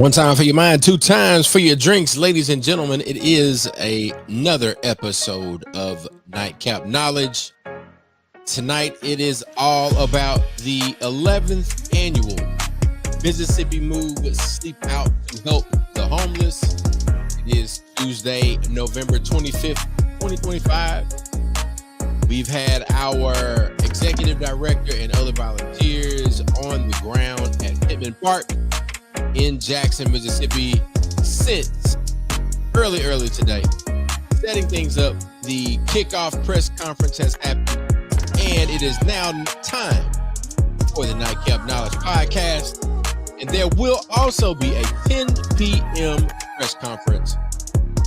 One time for your mind, two times for your drinks. Ladies and gentlemen, it is another episode of Nightcap Knowledge. Tonight, it is all about the 11th annual Mississippi MOVE Sleepout to help the homeless. It is Tuesday, November 25th, 2025. We've had our executive director and other volunteers on the ground at Pittman Park in Jackson, Mississippi since early today. Setting things up, the kickoff press conference has happened, and it is now time for the Nightcap Knowledge podcast. And there will also be a 10 p.m. press conference.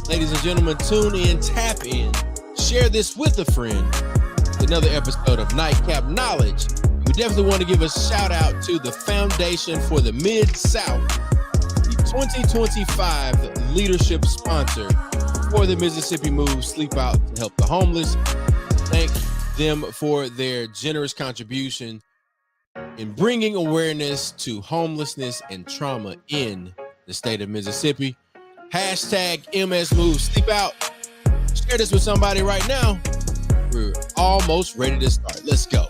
Ladies and gentlemen, tune in, tap in, share this with a friend. Another episode of Nightcap Knowledge. We definitely want to give a shout out to the Foundation for the Mid-South, the 2025 leadership sponsor for the Mississippi MOVE Sleepout to help the homeless. Thank them for their generous contribution in bringing awareness to homelessness and trauma in the state of Mississippi. Hashtag MS MOVE Sleepout. Share this with somebody right now. We're almost ready to start. Let's go.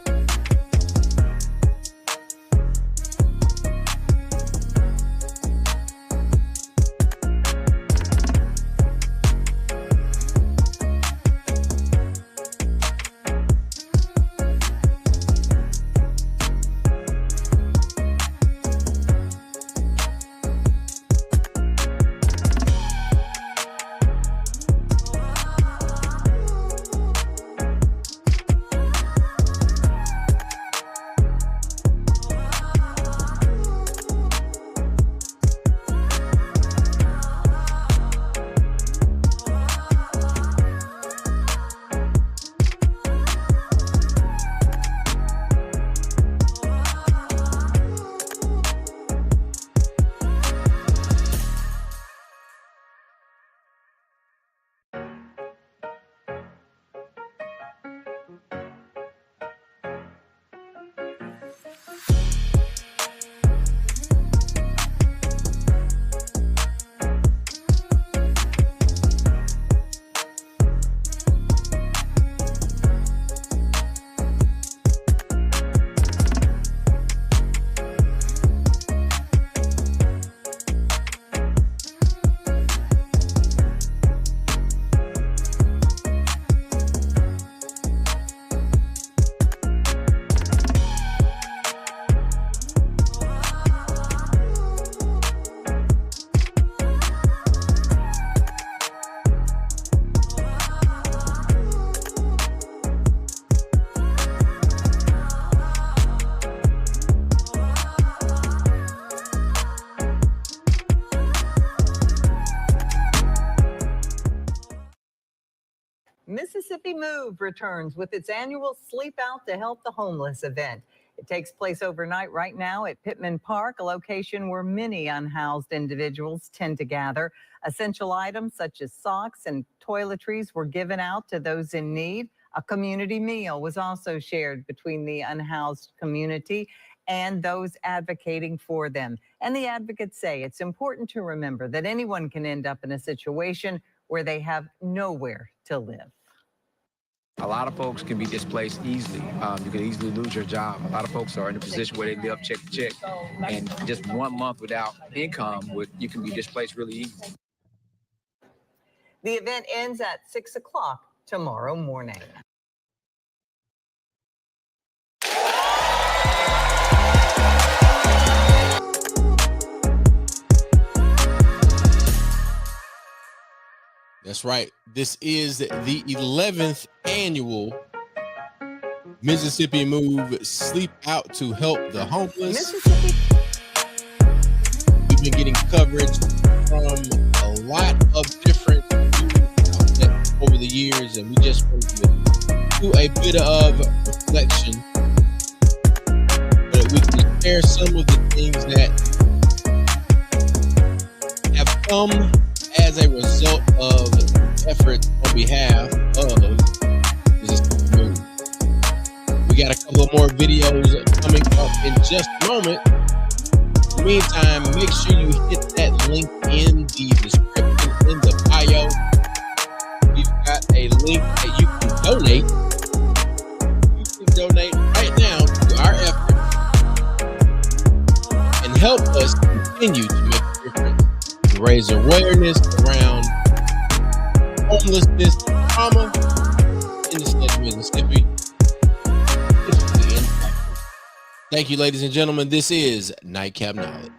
Mississippi MOVE returns with its annual Sleep Out to Help the Homeless event. It takes place overnight right now at Pittman Park, a location where many unhoused individuals tend to gather. Essential items such as socks and toiletries were given out to those in need. A community meal was also shared between the unhoused community and those advocating for them. And the advocates say it's important to remember that anyone can end up in a situation where they have nowhere to live. A lot of folks can be displaced easily. You can easily lose your job. A lot of folks are in a position where they live check to check, and just 1 month without income, you can be displaced really easy. The event ends at 6 o'clock tomorrow morning. That's right. This is the 11th annual Mississippi MOVE Sleep Out to help the homeless. We've been getting coverage from a lot of different outlets over the years, and we just want to do a bit of reflection so that we can share some of the things that have come as a result of efforts on behalf of Mississippi MOVE. We got a couple of more videos coming up in just a moment. meantime, make sure you hit that link in the description, in the bio. We've got a link that you can donate. You can donate right now to our effort and help us continue to make a difference and raise awareness around homelessness, trauma in the state of Mississippi. Thank you, ladies and gentlemen. This is Nightcap Knowledge.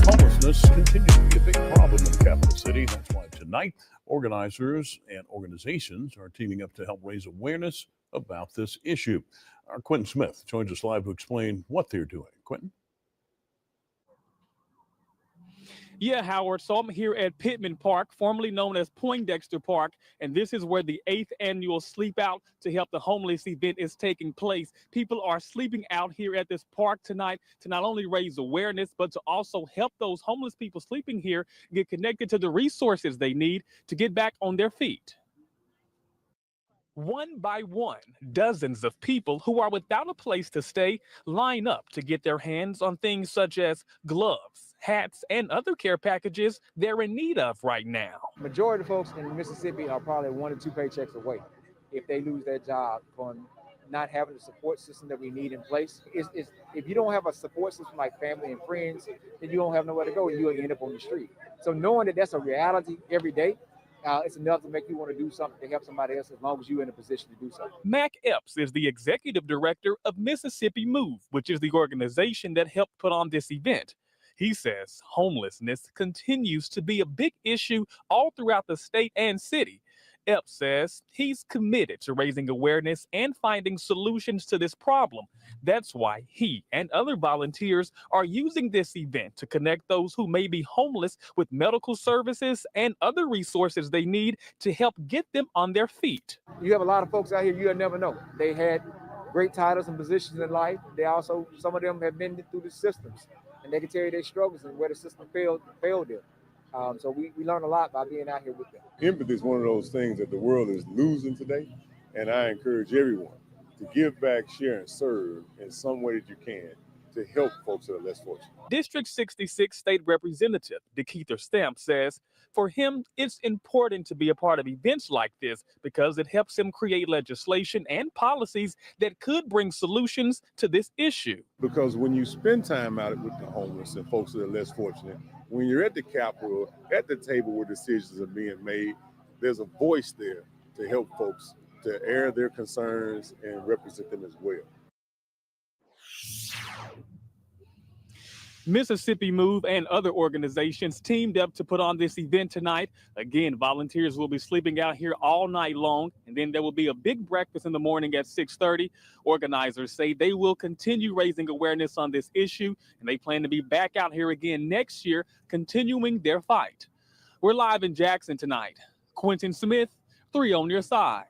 Homelessness continues to be a big problem in the capital city. That's why tonight, organizers and organizations are teaming up to help raise awareness about this issue. Our Quentin Smith joins us live to explain what they're doing. Quentin? Yeah, Howard. So I'm here at Pittman Park, formerly known as Poindexter Park, and this is where the 8th annual Sleep Out to Help the Homeless event is taking place. People are sleeping out here at this park tonight to not only raise awareness, but to also help those homeless people sleeping here get connected to the resources they need to get back on their feet. One by one, dozens of people who are without a place to stay line up to get their hands on things such as gloves, hats, and other care packages they're in need of right now. Majority of folks in Mississippi are probably 1 to 2 paychecks away if they lose their job from not having the support system that we need in place. If you don't have a support system like family and friends, then you don't have nowhere to go and you'll end up on the street. So knowing that that's a reality every day, it's enough to make you want to do something to help somebody else as long as you're in a position to do so. Mac Epps is the executive director of Mississippi MOVE, which is the organization that helped put on this event. He says homelessness continues to be a big issue all throughout the state and city. Epps says he's committed to raising awareness and finding solutions to this problem. That's why he and other volunteers are using this event to connect those who may be homeless with medical services and other resources they need to help get them on their feet. You have a lot of folks out here you'll never know. They had great titles and positions in life. They also, some of them have been through the systems, and they can tell you their struggles and where the system failed them. So we learn a lot by being out here with them. Empathy is one of those things that the world is losing today, and I encourage everyone to give back, share, and serve in some way that you can to help folks that are less fortunate. District 66 State Representative DeKeither Stamp says for him, it's important to be a part of events like this because it helps him create legislation and policies that could bring solutions to this issue. Because when you spend time out with the homeless and folks that are less fortunate, when you're at the Capitol, at the table where decisions are being made, there's a voice there to help folks to air their concerns and represent them as well. Mississippi MOVE and other organizations teamed up to put on this event tonight. Again, volunteers will be sleeping out here all night long, and then there will be a big breakfast in the morning at 6:30. Organizers say they will continue raising awareness on this issue, and they plan to be back out here again next year, continuing their fight. We're live in Jackson tonight. Quentin Smith, 3 on your side.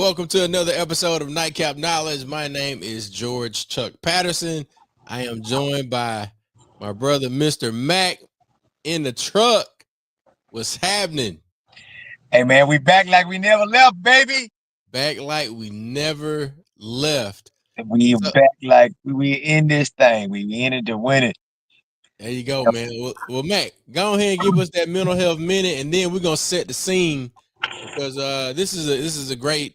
welcome to another episode of Nightcap Knowledge. My name is George Chuck Patterson. I am joined by my brother, Mr. Mac, in the truck. What's happening? Hey, man, we back like we never left, baby. Back like we never left. We back like we in this thing. We in it to win it. There you go, man. Well, Mac, go ahead and give us that mental health minute, and then we're gonna set the scene because this is a great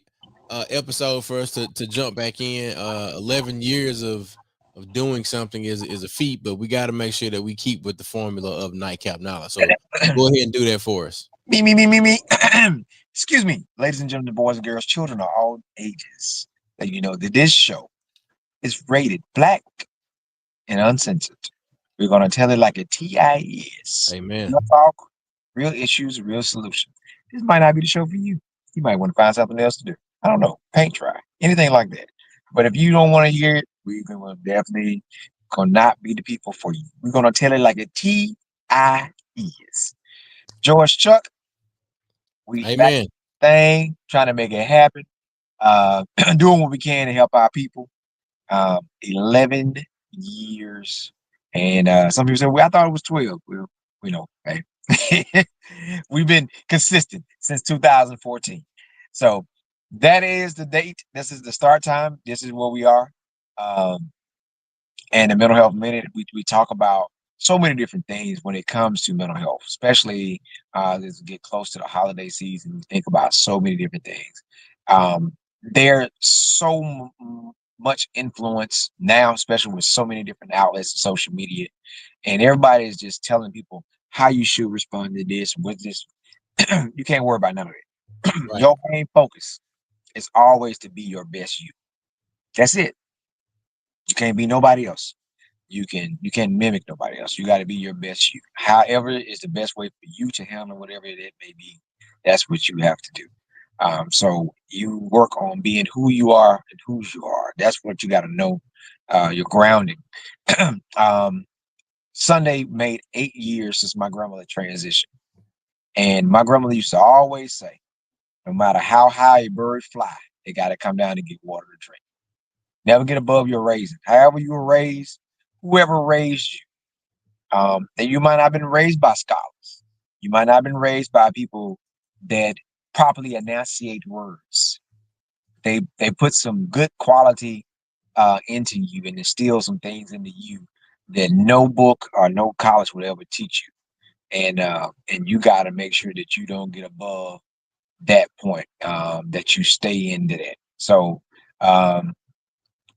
episode for us to jump back in. 11 years of doing something is a feat, but we got to make sure that we keep with the formula of Nightcap Knowledge. So go ahead and do that for us. Me. Excuse me, ladies and gentlemen, boys and girls, children of all ages. Let you know that this show is rated black and uncensored. We're gonna tell it like a TI is. Amen. Real talk, real issues, real solutions. This might not be the show for you. You might want to find something else to do. I don't know, paint dry, anything like that. But if you don't want to hear it, we're gonna definitely not be the people for you. We're gonna tell it like a TI is. George Chuck, we Amen. thing, trying to make it happen, doing what we can to help our people. 11 years. And some people say, well, I thought it was 12. Well, we know, hey, we've been consistent since 2014. So that is the date. This is the start time. This is where we are. And the mental health minute, we talk about so many different things when it comes to mental health, especially as we get close to the holiday season. We think about so many different things. There's so much influence now, especially with so many different outlets and social media, and everybody is just telling people how you should respond to this with this. You can't worry about none of it. Right. Your main focus is always to be your best you. That's it. You can't be nobody else. You can't mimic nobody else. You got to be your best you. However is the best way for you to handle whatever it may be. That's what you have to do. So you work on being who you are and whose you are. That's what you got to know. Your grounding. Sunday made 8 years since my grandmother transitioned. And my grandmother used to always say, no matter how high a bird fly, they got to come down and get water to drink. Never get above your raising. However you were raised, whoever raised you. And you might not have been raised by scholars. You might not have been raised by people that properly enunciate words. They put some good quality into you and instill some things into you that no book or no college would ever teach you. And you got to make sure that you don't get above that point, that you stay into that. So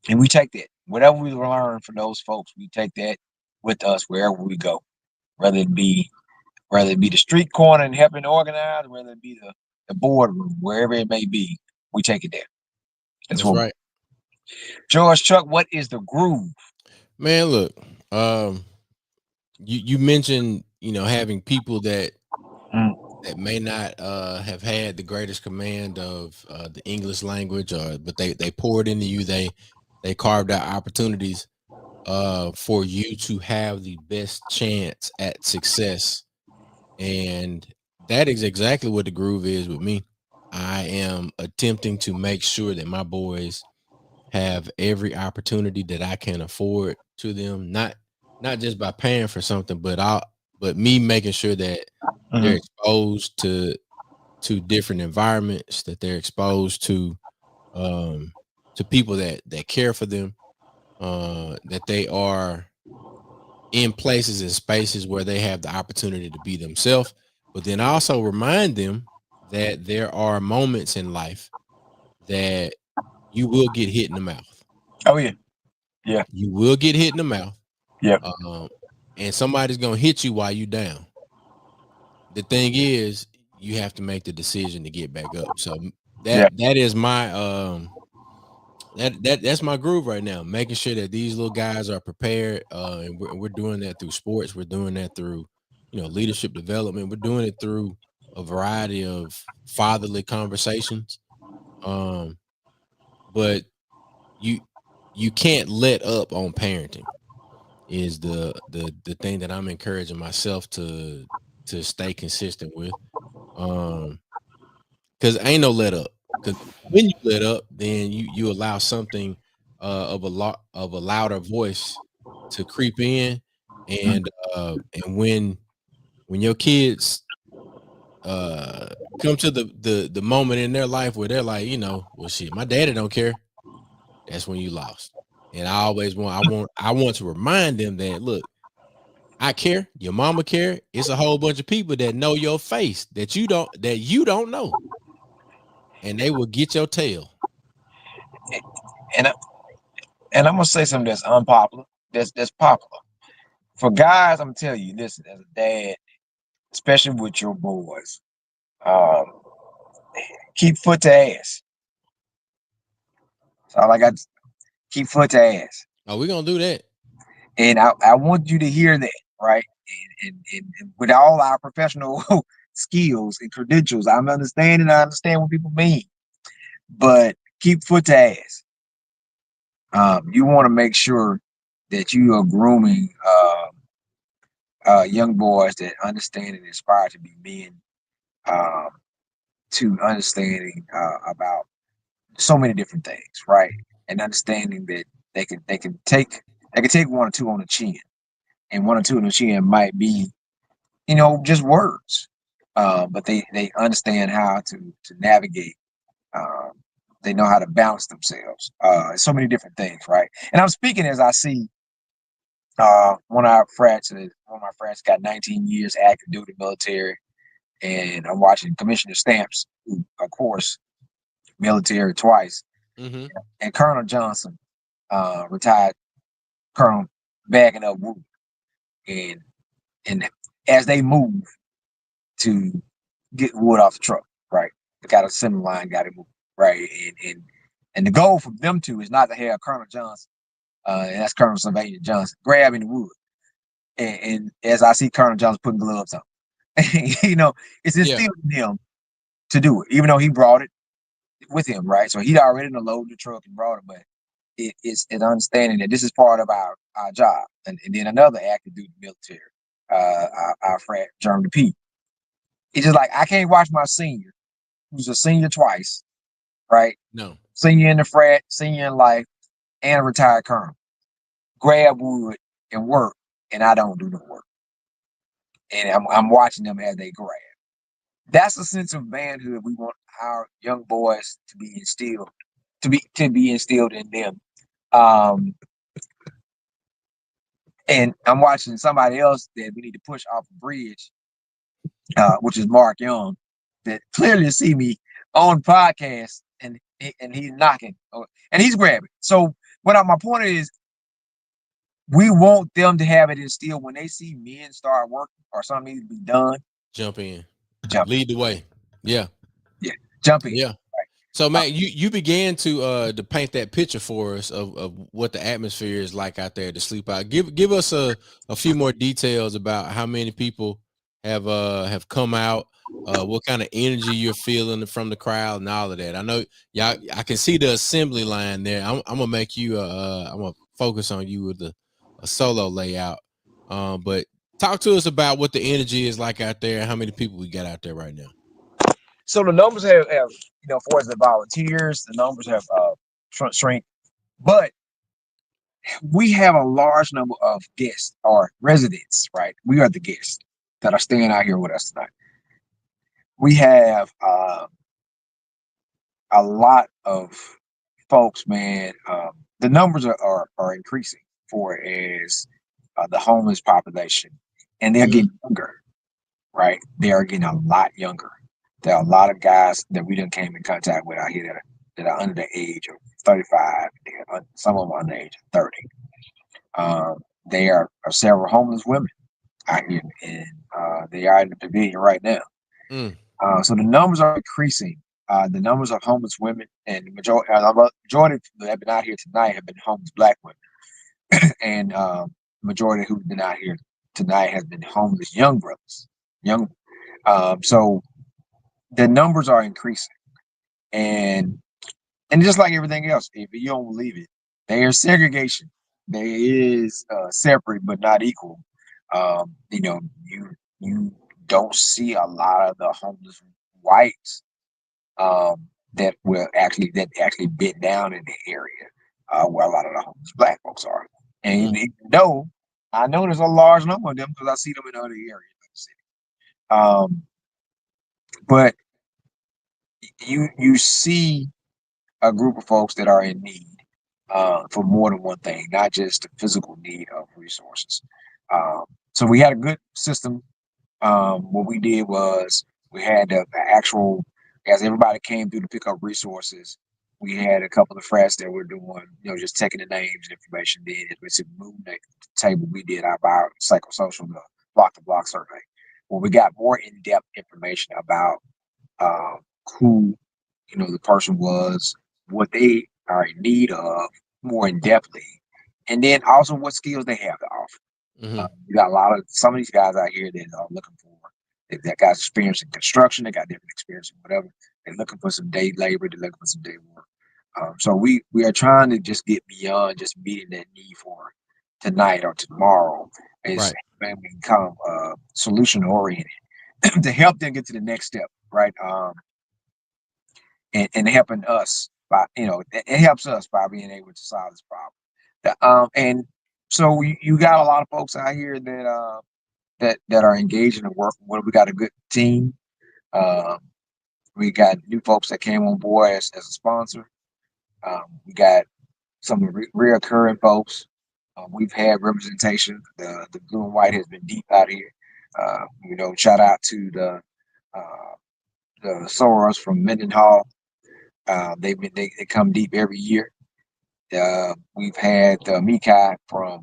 and we take that, whatever we learn from those folks, we take that with us wherever we go, whether it be the street corner and helping organize, whether it be the boardroom, wherever it may be, we take it there. That's right. George Chuck, what is the groove? Man, look, you mentioned, having people that may not have had the greatest command of the English language, but they poured into you. They carved out opportunities for you to have the best chance at success. And that is exactly what the groove is with me. I am attempting to make sure that my boys have every opportunity that I can afford to them, not just by paying for something, but me making sure that they're exposed to different environments, that they're exposed to people that care for them, that they are in places and spaces where they have the opportunity to be themselves, but then also remind them that there are moments in life that you will get hit in the mouth. Oh yeah. Yeah. You will get hit in the mouth. Yeah. And somebody's going to hit you while you down. The thing is, you have to make the decision to get back up. So that is my that's my groove right now, making sure that these little guys are prepared, and we're doing that through sports. We're doing that through leadership development. We're doing it through a variety of fatherly conversations, but you can't let up on parenting is the thing that I'm encouraging myself to stay consistent with, because ain't no let up. because when you let up, then you allow something of a louder voice to creep in, and when your kids come to the moment in their life where they're like, well, shit, my daddy don't care. That's when you lost. And I want to remind them that, look, I care, your mama care. It's a whole bunch of people that know your face that you don't know, and they will get your tail. And and I'm gonna say something that's unpopular. That's popular for guys. I'm telling you, listen, as a dad, especially with your boys, um, keep foot to ass. That's all I got. Keep foot to ass. Oh, we're gonna do that. And I want you to hear that, right? And with all our professional skills and credentials, I understand what people mean. But keep foot to ass. You want to make sure that you are grooming young boys that understand and aspire to be men, um, to understanding about so many different things, right? And understanding that they can take 1 or 2 on the chin, and 1 or 2 on the chin might be, just words, but they understand how to navigate. Um, they know how to balance themselves. So many different things, right? And I'm speaking as I see one of my frats got 19 years active duty military, and I'm watching Commissioner Stamps, who, of course, military twice, Mm-hmm. and Colonel Johnson, retired colonel, bagging up wood, and as they move to get wood off the truck, right? They got a assembly line, got it moved, right? And the goal for them two is not to have Colonel Johnson, and that's Colonel Sylvania Johnson, grabbing the wood. And as I see Colonel Johnson putting gloves on, it's Yeah. instilled in him to do it, even though he brought it with him, right? So he'd already loaded the truck and brought it, but it's an understanding that this is part of our job. And then another active duty military, our frat, German P. It's just like, I can't watch my senior, who's a senior twice, right? No. Senior in the frat, senior in life, and a retired colonel, grab wood and work, and I don't do the work. And I'm watching them as they grab. That's a sense of manhood we want our young boys to be instilled, in them. And I'm watching somebody else that we need to push off a bridge, which is Mark Young, that clearly see me on podcast, and he's knocking, and he's grabbing. So my point is, we want them to have it instilled when they see men start working or something needs to be done. Jump in. Jump. Lead the way. Yeah. Jump in. Yeah. So, Matt, you began to paint that picture for us of what the atmosphere is like out there to sleep out. Give us a few more details about how many people have come out, what kind of energy you're feeling from the crowd, and all of that. I know y'all. I can see the assembly line there. I'm gonna make you. I'm gonna focus on you with a solo layout. But talk to us about what the energy is like out there, and how many people we got out there right now. So the numbers have for the volunteers, the numbers have shrink, but we have a large number of guests or residents, right? We are the guests that are staying out here with us tonight. We have a lot of folks, man. The numbers are increasing for as the homeless population, and they're getting younger, right? They are getting a lot younger. There are a lot of guys that we done came in contact with out here that are under the age of 35. Some of them are under the age of 30. There are several homeless women out here, and they are in the pavilion right now. So the numbers are increasing. The numbers of homeless women, and the majority that have been out here tonight have been homeless Black women, and the majority who've been out here tonight has been homeless young brothers. So the numbers are increasing, and just like everything else, if you don't believe it, there's segregation. There is separate but not equal. You don't see a lot of the homeless whites that actually been down in the area where a lot of the homeless Black folks are. And even though I know there's a large number of them because I see them in other areas of the city. But you see a group of folks that are in need for more than one thing, not just the physical need of resources. So we had a good system. What we did was we had the actual, as everybody came through to pick up resources, we had a couple of frats that were doing, just taking the names and information. Then as we said, move the table, we did our biopsychosocial block-to-block survey, where we got more in-depth information about who the person was, what they are in need of more in depthly, and then also what skills they have to offer. You got some of these guys out here that are looking for, that got experience in construction, they got different experience in whatever. They're looking for some day labor, they're looking for some day work. So we are trying to just get beyond just meeting that need for tonight or tomorrow, and become solution oriented to help them get to the next step, right? And helping us by, it helps us by being able to solve this problem. And so you got a lot of folks out here that are engaged in the work. We got a good team. We got new folks that came on board as a sponsor. We got some reoccurring folks. We've had representation. The blue and white has been deep out here. Shout out to the Soros from Mendenhall. They come deep every year. We've had Mikai from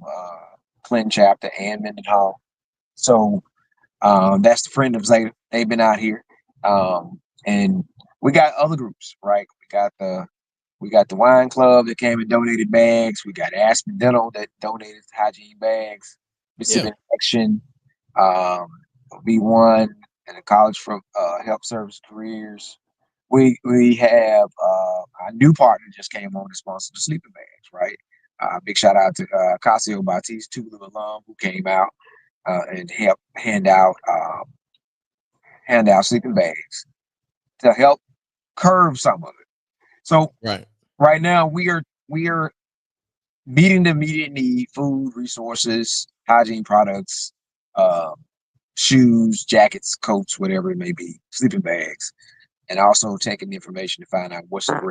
Clinton chapter and Mendenhall. So that's the friend of Zeta. They've been out here. And we got other groups, right? We got the wine club that came and donated bags. We got Aspen Dental that donated hygiene bags. Mississippi Action, V1, and the College for Health Service Careers. We have our new partner just came on to sponsor the sleeping bags, right? Big shout out to Casio Batis, Tula alum, who came out and helped hand out sleeping bags to help curb some of it. So right now we are meeting the immediate need: food, resources, hygiene products, shoes, jackets, coats, whatever it may be, sleeping bags, and also taking the information to find out what's a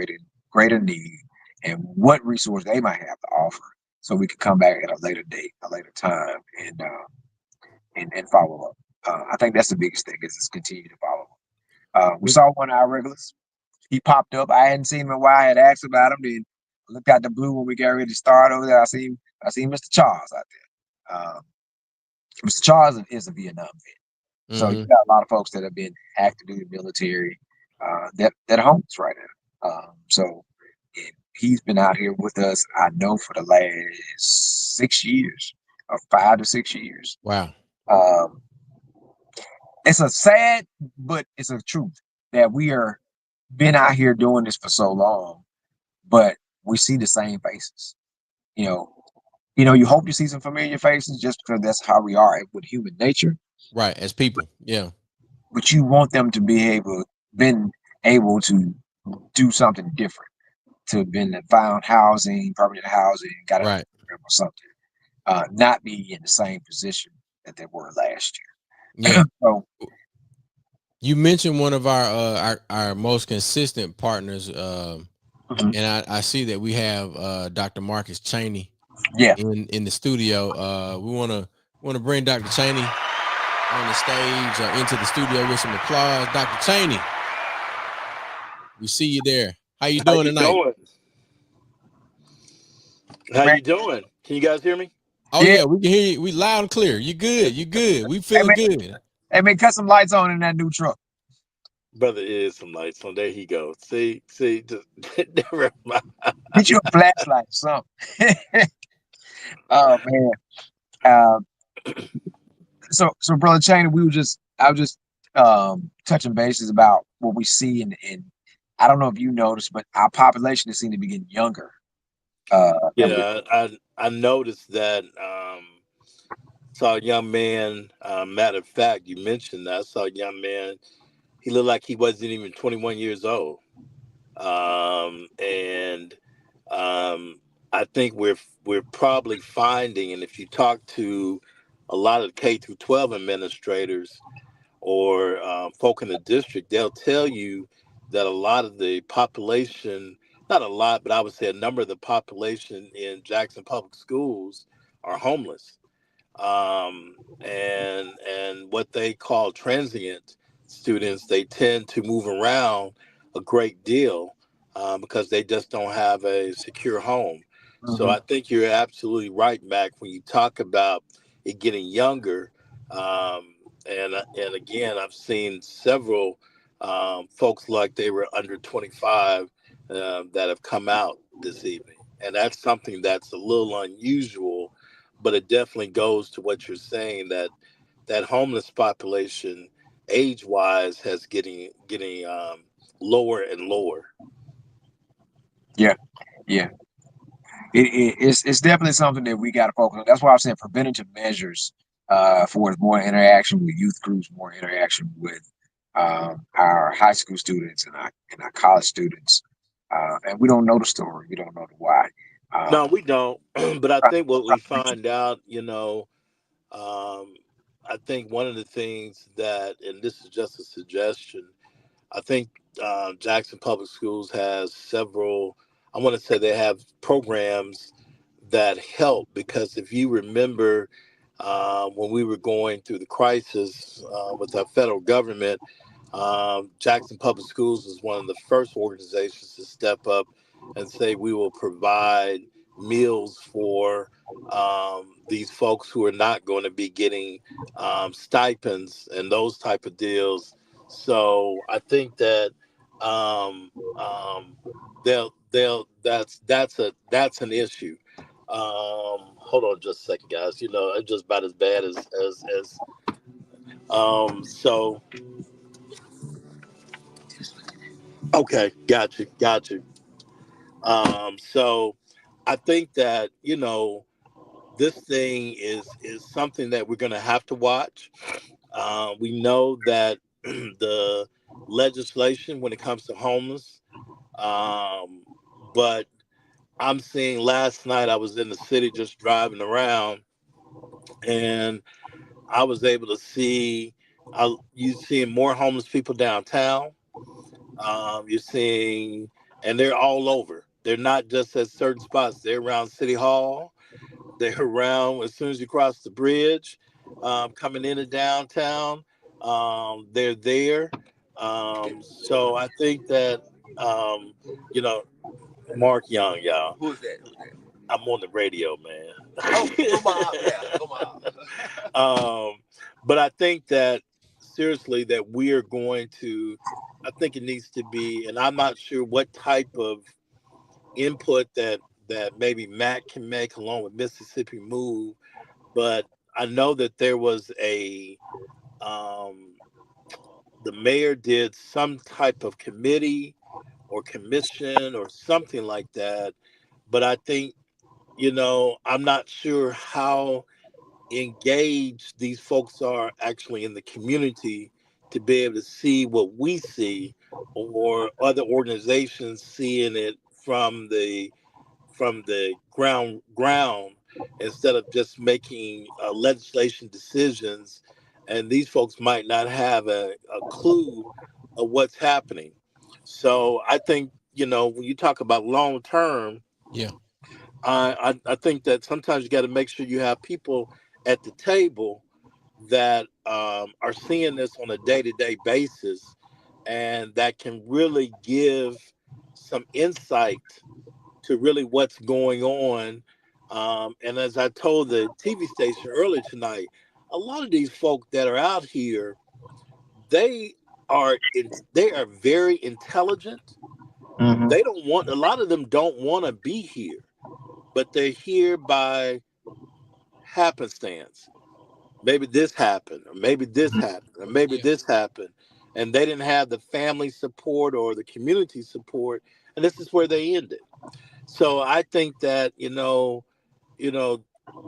greater need and what resource they might have to offer, so we can come back at a later date, a later time, and follow up. I think that's the biggest thing, is just continue to follow up. We saw one of our regulars. He popped up. I hadn't seen him in a while. I had asked about him. Then I looked out the blue when we got ready to start over there. I seen Mr. Charles out there. Mr. Charles is a Vietnam vet. So you got a lot of folks that have been active duty military that are homeless right now. So he's been out here with us, I know, for the last 6 years, or 5 to 6 years. Wow. It's a sad, but it's a truth that we are been out here doing this for so long, but we see the same faces. You hope to see some familiar faces just because that's how we are with human nature. Right, as people, yeah. But you want them to been able to do something different, to been found housing, permanent housing, got a or something, not be in the same position that they were last year. Yeah. So, you mentioned one of our most consistent partners, and I see that we have Dr. Marcus Cheney in the studio. We want to bring Dr. Cheney on the stage, into the studio with some applause. Dr. Cheney, we see you there. How you doing tonight? How you doing? Can you guys hear me? Oh yeah, we can hear you. We loud and clear. You good? You good? We feeling good. Hey man, cut some lights on in that new truck. Brother is some lights on. There he goes. See, never mind. Get you a flashlight or something. Oh man. So Brother Cheney, I was just touching bases about what we see in I don't know if you noticed, but our population is seen to be getting younger. I noticed that. Saw a young man. Matter of fact, you mentioned that. I saw a young man. He looked like he wasn't even 21 years old. And I think we're probably finding, and if you talk to a lot of K through 12 administrators or folk in the district, they'll tell you that a lot of the population, not a lot, but I would say a number of the population in Jackson Public Schools are homeless. And what they call transient students, they tend to move around a great deal because they just don't have a secure home. So Mhm. I think you're absolutely right, Mac, when you talk about it getting younger. And again, I've seen several folks like they were under 25 that have come out this evening, and that's something that's a little unusual, but it definitely goes to what you're saying, that that homeless population, age wise, has getting lower and lower. Yeah, yeah. It's definitely something that we got to focus on. That's why I'm saying preventative measures for more interaction with youth groups, more interaction with our high school students and our college students. And we don't know the story. We don't know the why. No, Um, we don't. But I try- think what try we to reach find out, um, I think one of the things that, and this is just a suggestion, I think Jackson Public Schools has several, I want to say they have programs that help, because if you remember when we were going through the crisis with our federal government, Jackson Public Schools was one of the first organizations to step up and say we will provide meals for these folks who are not going to be getting stipends and those type of deals. So I think that they'll that's an issue. Hold on just a second, guys. It's just about as bad as so okay, got you. So I think that, this thing is something that we're gonna have to watch. We know that the legislation when it comes to homeless, um, but I'm seeing last night I was in the city just driving around, and I was able to see you seeing more homeless people downtown. You're seeing, and they're all over. They're not just at certain spots. They're around City Hall. They're around as soon as you cross the bridge, coming into downtown. They're there. So I think that, um, you know, Mark Young, y'all. Who's that? Who's that? I'm on the radio, man. Oh, come on, yeah, come on. But I think that seriously that we are going to. I think it needs to be, and I'm not sure what type of input that maybe Matt can make along with Mississippi Move, but I know that there was um, the mayor did some type of committee or commission or something like that, but I think, I'm not sure how engaged these folks are actually in the community to be able to see what we see, or other organizations seeing it from the ground, instead of just making legislation decisions, and these folks might not have a clue of what's happening. So I think, when you talk about long term, Yeah. I think that sometimes you got to make sure you have people at the table that are seeing this on a day-to-day basis, and that can really give some insight to really what's going on. And as I told the TV station earlier tonight, a lot of these folk that are out here, they they are very intelligent. Mhm. They don't want, a lot of them don't want to be here, but they're here by happenstance. Maybe this happened, or maybe this happened, or maybe Yeah. this happened, and they didn't have the family support or the community support, and this is where they ended. So I think that, you know,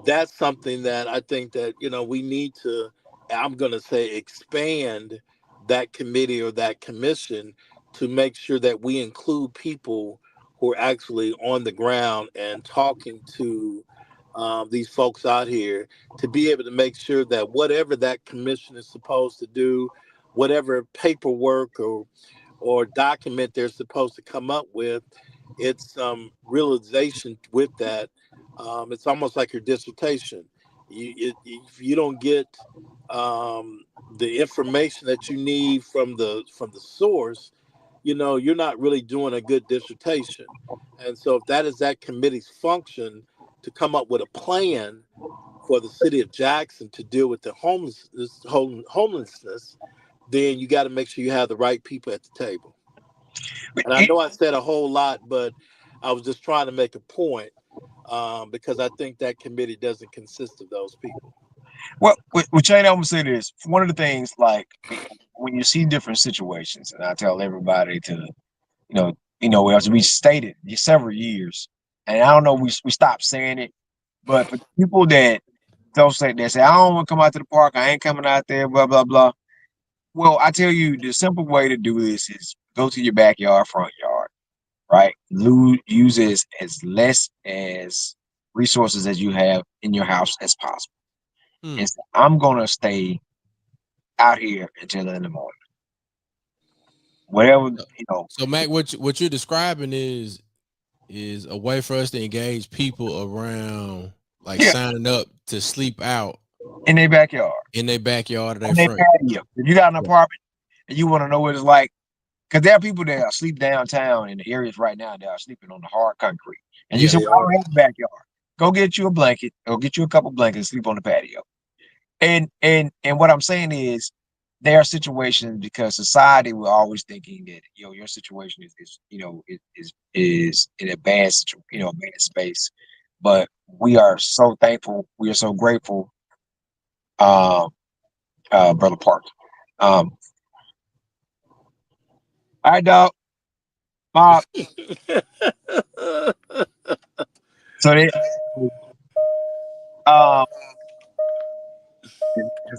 that's something that I think that, we need to, I'm going to say, expand that committee or that commission to make sure that we include people who are actually on the ground and talking to these folks out here, to be able to make sure that whatever that commission is supposed to do, whatever paperwork or document they're supposed to come up with, it's some realization with that. It's almost like your dissertation. If you don't get the information that you need from the source, you're not really doing a good dissertation. And so if that is that committee's function, to come up with a plan for the city of Jackson to deal with the homelessness, then you got to make sure you have the right people at the table. And I know I said a whole lot, but I was just trying to make a point, because I think that committee doesn't consist of those people. Well, with Shane, I'm gonna say this. One of the things, like when you see different situations, and I tell everybody to, as we stated several years, and I don't know, we stopped saying it, but for people that don't say, they say, I don't want to come out to the park, I ain't coming out there, blah blah blah. Well, I tell you, the simple way to do this is go to your backyard, front yard, right? Use as less as resources as you have in your house as possible. And so I'm gonna stay out here until in the morning. Whatever, So Mac, what you're describing is a way for us to engage people around, like signing up to sleep out in their backyard. In their backyard or their In front. patio. If you got an apartment and you want to know what it's like, because there are people that are sleep downtown in the areas right now that are sleeping on the hard concrete. And you say, well, I don't have a backyard. Go get you a blanket, or get you a couple blankets and sleep on the patio. And what I'm saying is, there are situations, because society, we're always thinking that your situation is in a bad situation, a bad space. But we are so thankful, we are so grateful, Brother Park. All right, dog. Bob. So they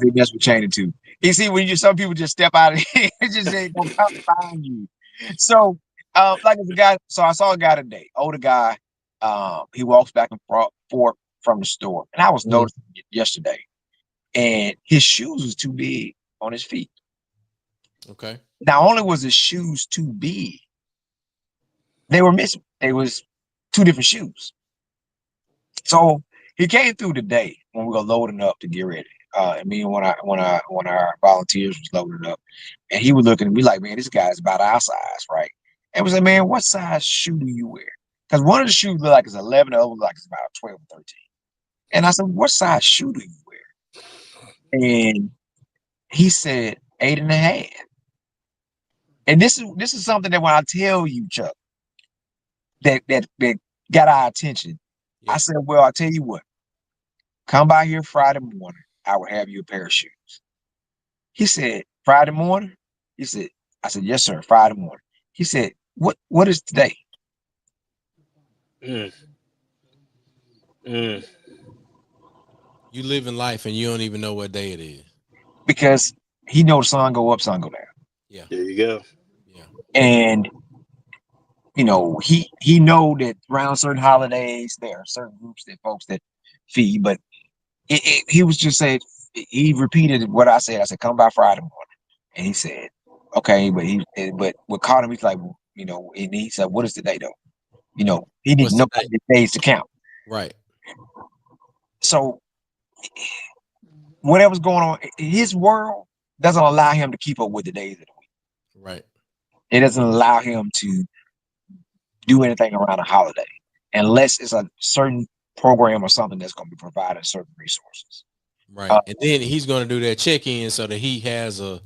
they mess with Chain too. You see, when some people just step out of here, it just ain't gonna come find you. So, like it's a guy. So I saw a guy today, older guy. He walks back and forth from the store, and I was noticing it yesterday. And his shoes was too big on his feet. Okay. Not only was his shoes too big, they were missing. They was two different shoes. So he came through today when we were loading up to get ready. And me and one of our volunteers was loading up, and he was looking at me like, man, this guy's about our size, right? And we said, man, what size shoe do you wear? Because one of the shoes look like it's 11, the other look like it's about 12 or 13. And I said, what size shoe do you wear? And he said 8.5. And this is something that when I tell you, Chuck, that got our attention. I said, well, I'll tell you what, come by here Friday morning, I will have you a pair of shoes. He said, Friday morning? I said, yes, sir, Friday morning. He said, what is today? You live in life and you don't even know what day it is. Because he knows the sun go up, sun go down. Yeah. There you go. Yeah. And he know that around certain holidays, there are certain groups that folks that feed, but he was just saying, he repeated what I said. I said, come by Friday morning. And he said, okay, but what caught him, he's like, and he said, what is today though? He didn't know the days to count. Right. So whatever's going on, his world doesn't allow him to keep up with the days of the week. Right. It doesn't allow him to do anything around a holiday unless it's a certain program or something that's going to be providing certain resources. Right. And then he's going to do that check-in so that he has a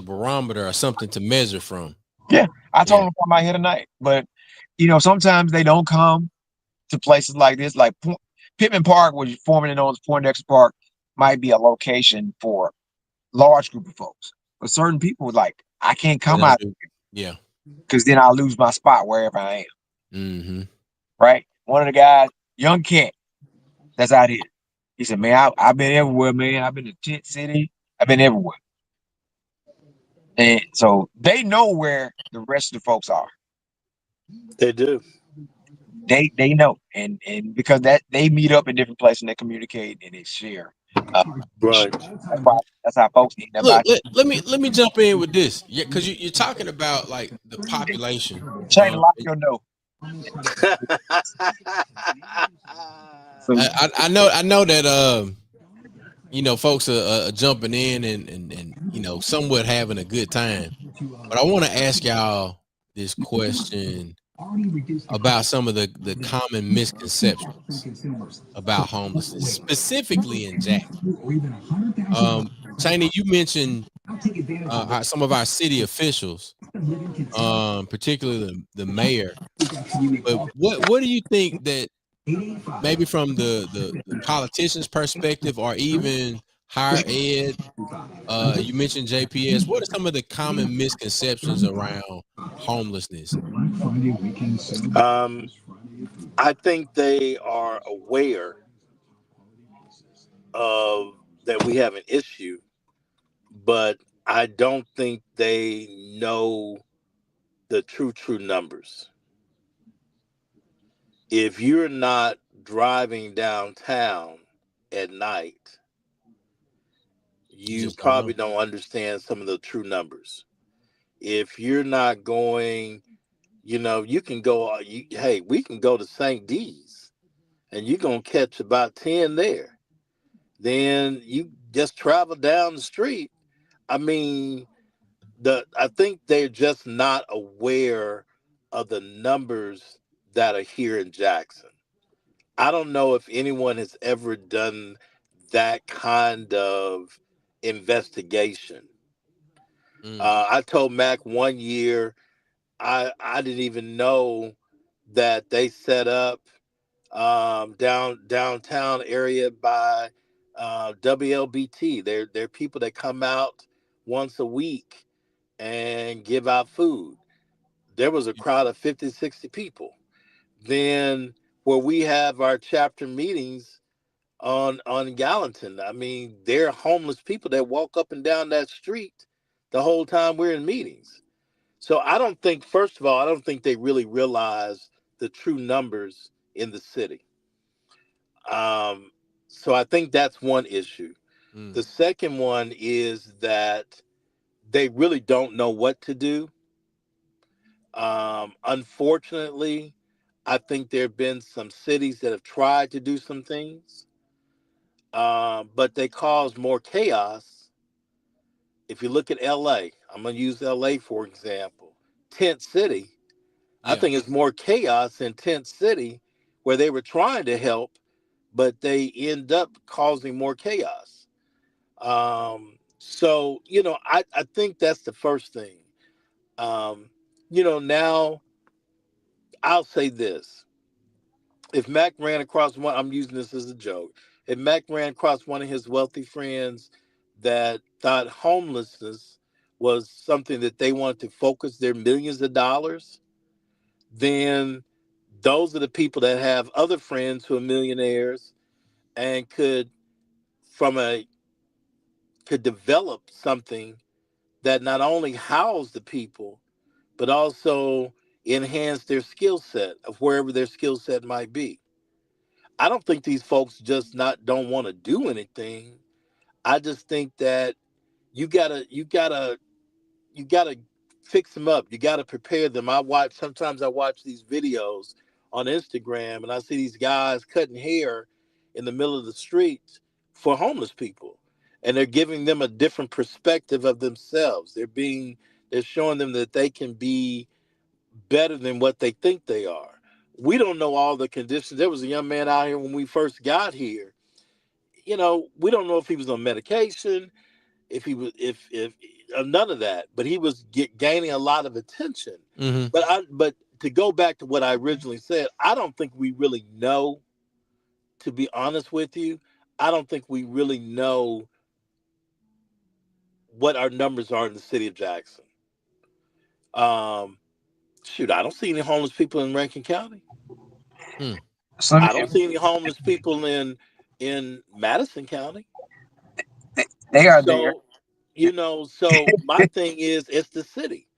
barometer or something to measure from. Yeah. I told him to come out here tonight, but sometimes they don't come to places like this, like Pittman Park, which formerly known as Poindexter Park, might be a location for large group of folks. But certain people like, I can't come out here. Yeah. Because then I'll lose my spot wherever I am. Mm-hmm. Right? One of the guys, young cat, that's out here. He said, man, I've been everywhere, man. I've been to Tent City. I've been everywhere. And so they know where the rest of the folks are. They do. They know, and because that they meet up in different places and they communicate and they share. Right. That's how folks end up Look, out. let me jump in with this. Yeah, because you're talking about like the population. Shane, lock your door. So I know that you know, folks are jumping in and you know, somewhat having a good time. But I want to ask y'all this question about some of the common misconceptions about homelessness, specifically in Jackson. Chiney, you mentioned some of our city officials, particularly the mayor. But what do you think that maybe from the politician's perspective or even higher ed, you mentioned JPS, what are some of the common misconceptions around homelessness? I think they are aware of that we have an issue, but I don't think they know the true numbers. If you're not driving downtown at night, You you just don't know. probably don't understand some of the true numbers. If you're not going, you know, you can go, hey, we can go to St. D's and you're going to catch about 10 there. Then you just travel down the street. I mean, I think they're just not aware of the numbers that are here in Jackson. I don't know if anyone has ever done that kind of investigation. I told Mac one year I didn't even know that they set up downtown area by WLBT. They're people that come out once a week and give out food. There was a crowd of 50, 60 people. Then where we have our chapter meetings on Gallatin, I mean, they're homeless people that walk up and down that street the whole time we're in meetings. So I don't think, first of all, I don't think they really realize the true numbers in the city. So I think that's one issue. The second one is that they really don't know what to do. Unfortunately, I think there have been some cities that have tried to do some things, but they cause more chaos. If you look at LA, I'm going to use LA for example. Tent City, I Yeah. think it's more chaos in Tent City where they were trying to help, but they end up causing more chaos. So, you know, I think that's the first thing. You know, now I'll say this. If Mac ran across one, I'm using this as a joke. If Mac ran across one of his wealthy friends that thought homelessness was something that they wanted to focus their millions of dollars, then those are the people that have other friends who are millionaires and from a could develop something that not only house the people but also enhance their skill set of wherever their skill set might be. I don't think these folks just not don't want to do anything. I just think that you gotta fix them up. You gotta prepare them. Sometimes I watch these videos on Instagram and I see these guys cutting hair in the middle of the street for homeless people. And they're giving them a different perspective of themselves. They're showing them that they can be better than what they think they are. We don't know all the conditions. There was a young man out here when we first got here. You know, we don't know if he was on medication, if he was if none of that, but he was gaining a lot of attention. Mm-hmm. But to go back to what I originally said, I don't think we really know, to be honest with you. I don't think we really know what our numbers are in the city of Jackson. um Shoot, I don't see any homeless people in Rankin County. some I don't see any homeless people in Madison County. they are there. So You know, so my thing is, it's the city.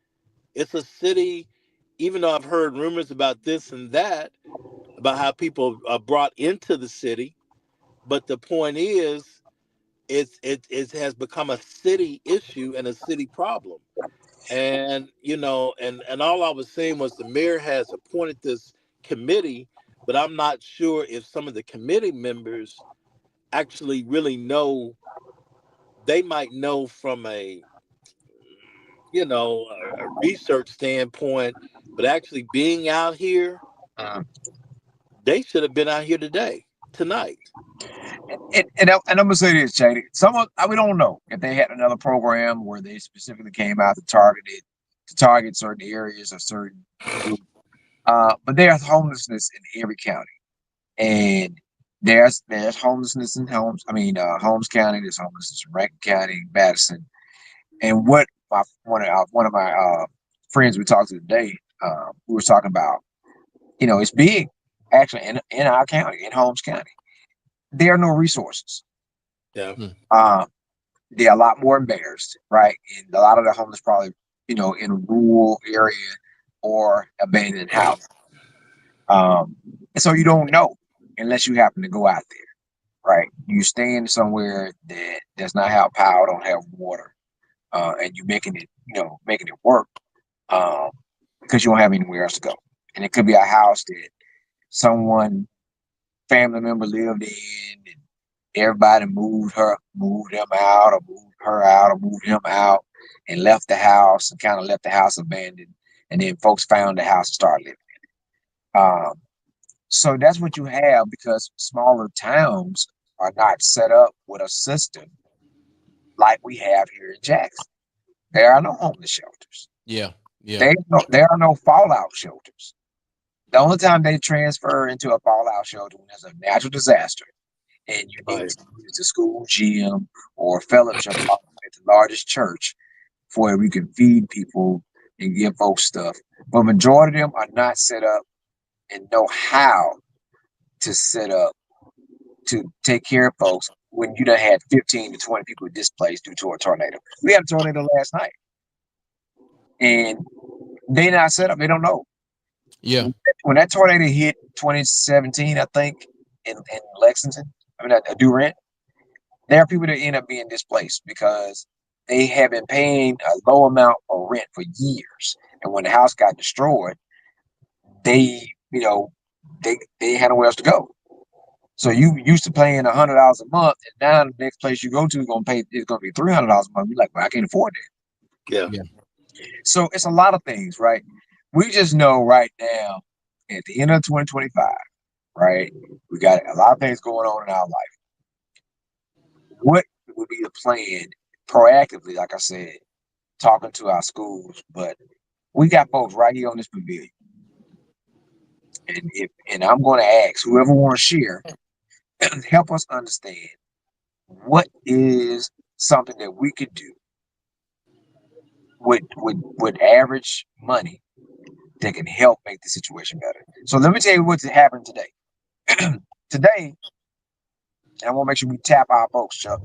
It's a city. Even though I've heard rumors about this and that, about how people are brought into the city, but the point is, it has become a city issue and a city problem. And you know, and all I was saying was the mayor has appointed this committee, but I'm not sure if some of the committee members actually really know. They might know from a, you know, a research standpoint, but actually being out here, Uh, they should have been out here today, tonight. and I'm gonna say this, Shady. We don't know if they had another program where they specifically came out to target certain areas or certain groups. But there's homelessness in every county, and there's homelessness in Holmes County. There's homelessness in Rankin County, Patterson, and what one of my friends we talked to today, we were talking about. It's big actually in our county, in Holmes County. There are no resources. Yeah. They're a lot more embarrassed, right? And a lot of the homeless probably, in a rural area or abandoned house. And so you don't know unless you happen to go out there, right? You stand somewhere that does not have power, don't have water, and you're making it work because you don't have anywhere else to go. And it could be a house that someone family member lived in, and everybody moved them out, or moved her out, or moved him out, and left the house, and kind of left the house abandoned. And then folks found the house and started living in it. So that's what you have, because smaller towns are not set up with a system like we have here in Jackson. There are no homeless shelters. Yeah. There are no fallout shelters. The only time they transfer into a fallout shelter when there's a natural disaster and you need Right. to use the school gym or fellowship hall at the largest church where we can feed people and give folks stuff. But majority of them are not set up and know how to set up to take care of folks when you done had 15 to 20 people displaced due to a tornado. We had a tornado last night, and they not set up. They don't know. Yeah. When that tornado hit 2017, I think, in Lexington, Durant, there are people that end up being displaced because they have been paying a low amount of rent for years. And when the house got destroyed, they had nowhere else to go. So you used to paying $100 a month, and now the next place you go to is going to be $300 a month. You're like, well, I can't afford that. Yeah. So it's a lot of things, right? We just know right now, at the end of 2025, right, we got a lot of things going on in our life. What would be the plan proactively, like I said, talking to our schools? But we got folks right here on this pavilion. And I'm going to ask whoever wants to share, help us understand what is something that we could do with average money that can help make the situation better. So let me tell you what's happened today. Today, and I want to make sure we tap our folks, Chuck.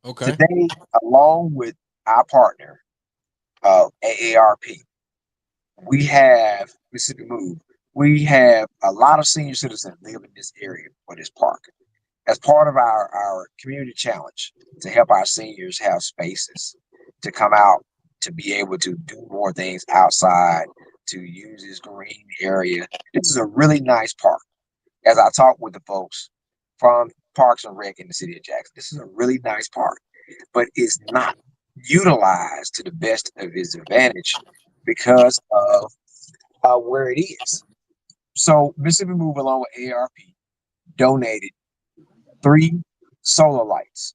Okay. Today, along with our partner, AARP, we have Mississippi MOVE. We have a lot of senior citizens live in this area or this park. As part of our community challenge to help our seniors have spaces to come out, to be able to do more things outside, to use this green area. This is a really nice park. As I talk with the folks from Parks and Rec in the city of Jackson, this is a really nice park, but it's not utilized to the best of its advantage because of where it is. So Mississippi MOVE, along with ARP, donated 3 solar lights,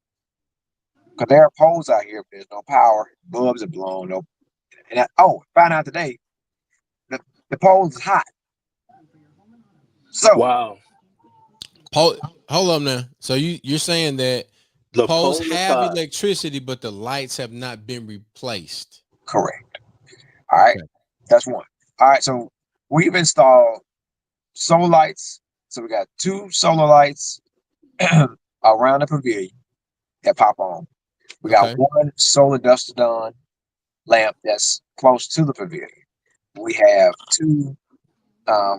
because there are poles out here, but there's no power. Bulbs are blown. Found out today, the poles is hot. So Wow. Hold up now. So you're saying that The poles pole is have hot. electricity, but the lights have not been replaced. correct. All right, Okay. that's one. All right, so we've installed solar lights. So we got 2 solar lights around the pavilion that pop on. We got Okay. one solar duster done lamp that's close to the pavilion. We have two,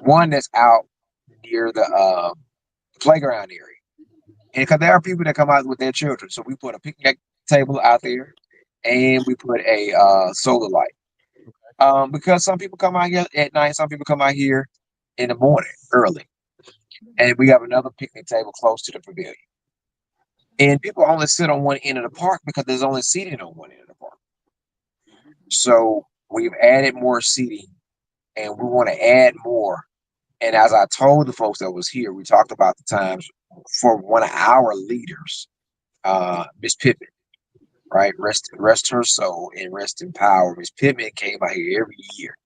one that's out near the playground area. And because there are people that come out with their children, so we put a picnic table out there, and we put a solar light. Because some people come out here at night, some people come out here in the morning early, and we have another picnic table close to the pavilion. And people only sit on one end of the park because there's only seating on one end of the park. So we've added more seating, and we want to add more. And as I told the folks that was here, we talked about the times for one of our leaders, Miss Pittman, right? Rest her soul and rest in power. Miss Pittman came out here every year,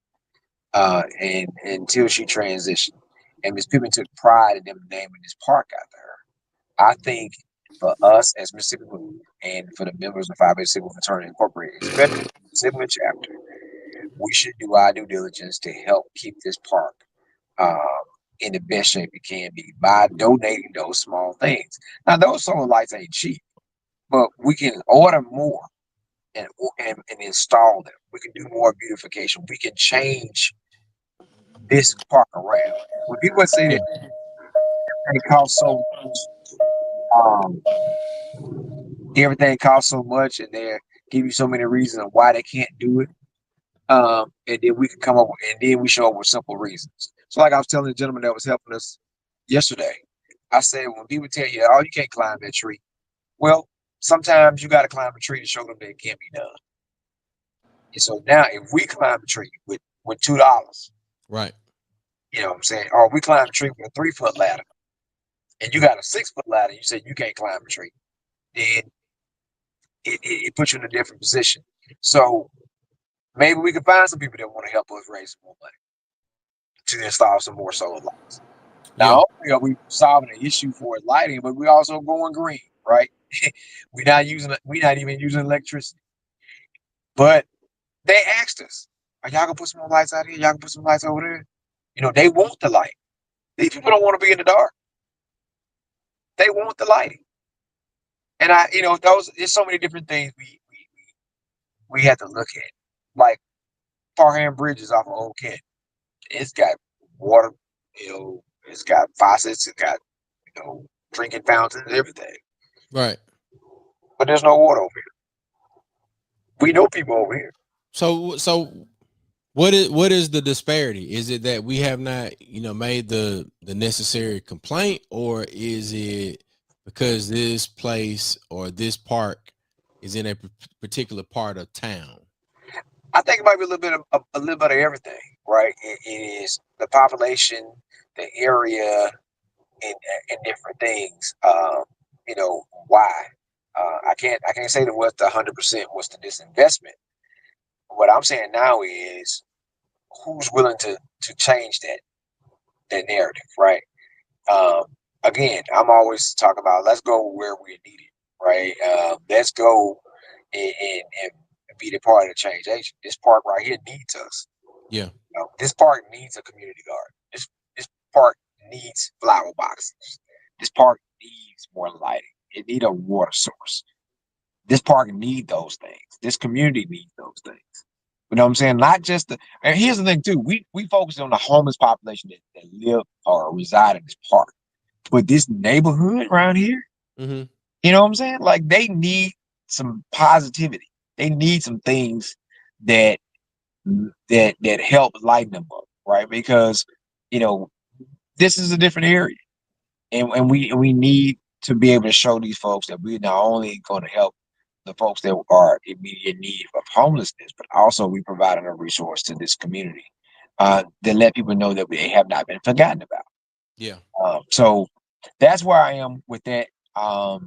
and until she transitioned. And Miss Pittman took pride in them naming this park after her. I think for us as Mississippi Move and for the members of Phi Beta Sigma Fraternity Incorporated, especially the Sigma chapter, we should do our due diligence to help keep this park in the best shape it can be by donating those small things. Now, those solar lights ain't cheap, but we can order more and install them. We can do more beautification. We can change this park around. When people say that it costs so um, everything costs so much, and they give you so many reasons of why they can't do it, and then we can come up with, and then we show up with simple reasons. So, like I was telling the gentleman that was helping us yesterday, I said, when people tell you, "Oh, you can't climb that tree," well, sometimes you got to climb a tree to show them that it can be done. And so now, if we climb a tree with $2, Right. you know what I'm saying, or we climb a tree with a 3-foot ladder, and you got a 6-foot ladder, you said you can't climb a tree, then it puts you in a different position. So maybe we can find some people that want to help us raise some more money to install some more solar lights. Yeah. Not only are we solving an issue for lighting, but we're also going green, right? we're not even using electricity. But they asked us, "Are y'all gonna put some more lights out here? Y'all gonna put some lights over there?" You know, they want the light. These people don't want to be in the dark. They want the lighting. And there's so many different things we have to look at. Like Parham Bridge is off of Old Kent. It's got water, it's got faucets, it's got, drinking fountains, everything. Right. But there's no water over here. We know people over here. So what is the disparity? Is it that we have not, made the necessary complaint, or is it because this place or this park is in a particular part of town? I think it might be a little bit of everything, right? It is the population, the area, and different things. Why? I can't say that what's the 100% was the disinvestment. What I'm saying now is who's willing to change that narrative, right? Again, I'm always talking about let's go where we're needed, right? Let's go and be the part of the change agent. This park right here needs us. Yeah. This park needs a community garden. This park needs flower boxes. This park needs more lighting. It needs a water source. This park needs those things. This community needs those things. You know what I'm saying? Not just and here's the thing too. We focus on the homeless population that live or reside in this park. But this neighborhood around here, Mm-hmm. you know what I'm saying? Like they need some positivity. They need some things that help lighten them up, right? Because this is a different area, and we need to be able to show these folks that we're not only going to help the folks that are in immediate need of homelessness, but also we providing a resource to this community that let people know that they have not been forgotten about. Yeah. So that's where I am with that. I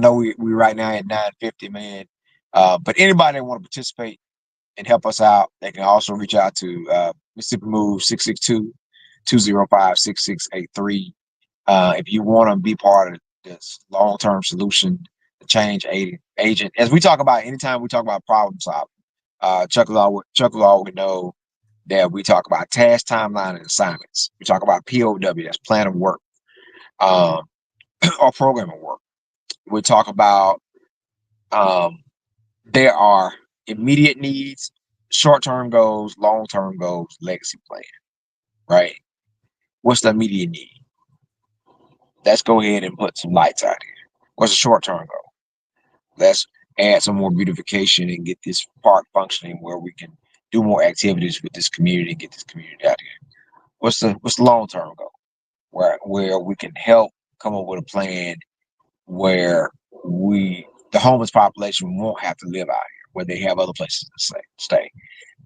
know we right now at 950, man. But anybody that want to participate and help us out, they can also reach out to Mississippi MOVE 662-205-6683. If you want to be part of this long-term solution, the change agent. As we talk about, anytime we talk about problem solving, Chuck Law would know that we talk about task, timeline, and assignments. We talk about POW, that's plan of work, or program of work. We talk about There are immediate needs, short-term goals, long-term goals, legacy plan, right? What's the immediate need? Let's go ahead and put some lights out here. What's the short-term goal? Let's add some more beautification and get this park functioning where we can do more activities with this community and get this community out here. What's the long-term goal? Where we can help come up with a plan where the homeless population won't have to live out here, where they have other places to stay.